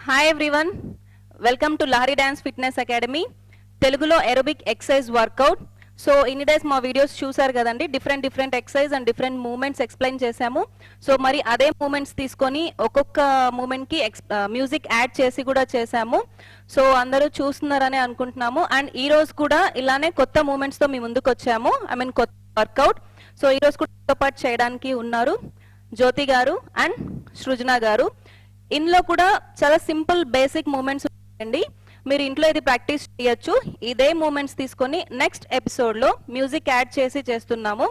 Hi everyone, welcome to Lahari Dance Fitness Academy. Telugulo aerobic exercise workout. So in days మా videos చూసారు కదండి, different exercise and different moments explain చేశాము. So మరి అదే moments తీసుకొని ఒక్కొక్క మూమెంట్కి మ్యూజిక్ యాడ్ చేసి కూడా చేశాము. సో అందరూ చూస్తున్నారని అనుకుంటున్నాము. అండ్ ఈ రోజు కూడా ఇలానే కొత్త మూమెంట్స్తో మీ ముందుకు వచ్చాము. కొత్త వర్కౌట్. సో ఈ రోజు కూడా పాటు చేయడానికి ఉన్నారు జ్యోతి గారు అండ్ సృజన గారు. ఇందులో కూడా చాలా సింపుల్ బేసిక్ మూమెంట్స్ ఉంటాయండి. మీరు ఇంట్లో ఇది ప్రాక్టీస్ చేయొచ్చు. ఇదే మూమెంట్స్ తీసుకొని నెక్స్ట్ ఎపిసోడ్లో మ్యూజిక్ యాడ్ చేసి చేస్తున్నాము.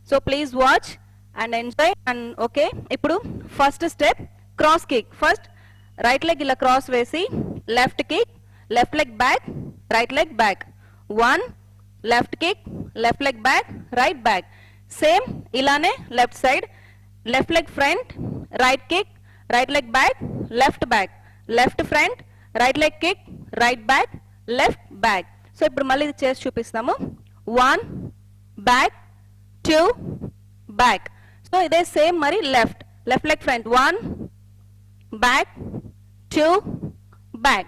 So please watch and enjoy. And okay, ఇప్పుడు first step cross kick. First right leg ఇలా క్రాస్ వేసి left kick, left leg back, right leg back. 1 left kick, left leg back, right back. Same ఇలానే left side, left leg front, right kick, right leg back, left front, right leg kick, right back, left back. So ఇప్పుడు మళ్ళీ ఇది చేసి చూపిస్తాము. 1 back, 2 back. So ఇదే same మరి left leg front, 1 back, 2 back.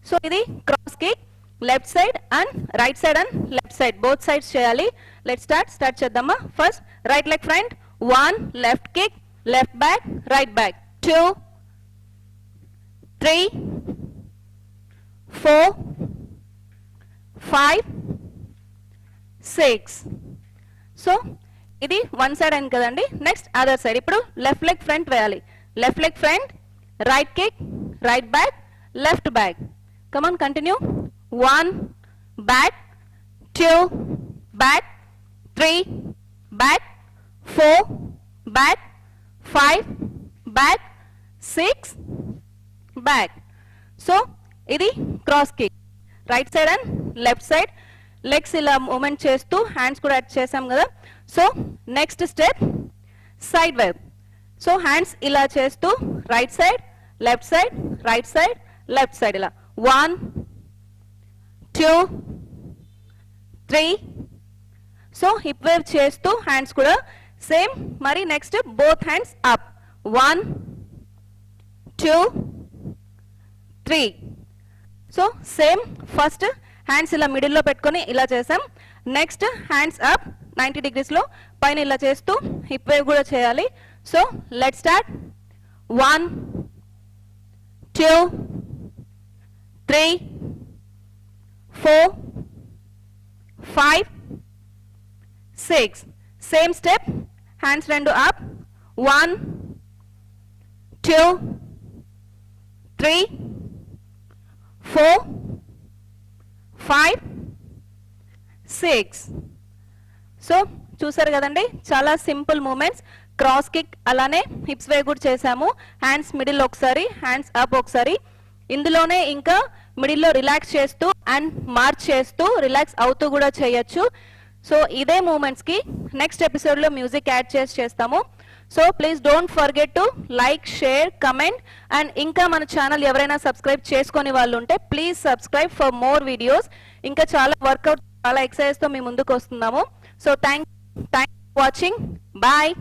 So ఇది cross kick, left side and right side and left side both sides చేయాలి. Let start చేద్దామా. First right leg front, 1 left kick, left back, right back, 2 3 4 5 6. So ఇది one side అని కదండి. Next other side. ఇప్పుడు left leg front వేయాలి. Left leg front, right kick, right back, left back. Come on, continue. 1 back, 2 back, 3 back, 4 back, 5 back, 6 back. So ఇది cross kick. Right side and left side legs ఇలా movement చేస్తూ hands కూడా add చేసాం కదా. So next step side wipe. So hands ఇలా చేస్తూ right side, left side, right side, left side ఇలా 1 2 3. So hip wave చేస్తూ హ్యాండ్స్ కూడా సేమ్ మరి next both hands up. 1 2 3. So same first hands ఇలా మిడిల్లో పెట్టుకొని ఇలా చేసాం. నెక్స్ట్ హ్యాండ్స్ అప్ 90 degreesలో పైన ఇలా చేస్తూ హిప్ వేవ్ కూడా చేయాలి. So let start. 1 2 3 4 5 6. Same step, hands రెండు అప్. 1 2 3 4 5 6. సో చూసారు కదండి, చాలా సింపుల్ మూమెంట్స్. క్రాస్ కిక్ అలానే హిప్స్ వే కూడా చేసాము. హ్యాండ్స్ మిడిల్ ఒకసారి, హ్యాండ్స్ అప్ ఒకసారి. ఇందులోనే ఇంకా మిడిల్లో రిలాక్స్ చేస్తూ అండ్ మార్చ్ చేస్తూ రిలాక్స్ అవుతూ కూడా చేయొచ్చు. సో ఇదే మూమెంట్స్కి నెక్స్ట్ ఎపిసోడ్లో మ్యూజిక్ యాడ్ చేస్తాము. So please don't forget to like, share, comment. And ఇంకా మన ఛానల్ ఎవరైనా సబ్స్క్రైబ్ చేసుకొని వాళ్ళు ఉంటే please subscribe for more videos. ఇంకా చాలా వర్కౌట్, చాలా ఎక్సర్సైజ్తో మీ ముందుకు వస్తున్నాము. So thank watching. బాయ్.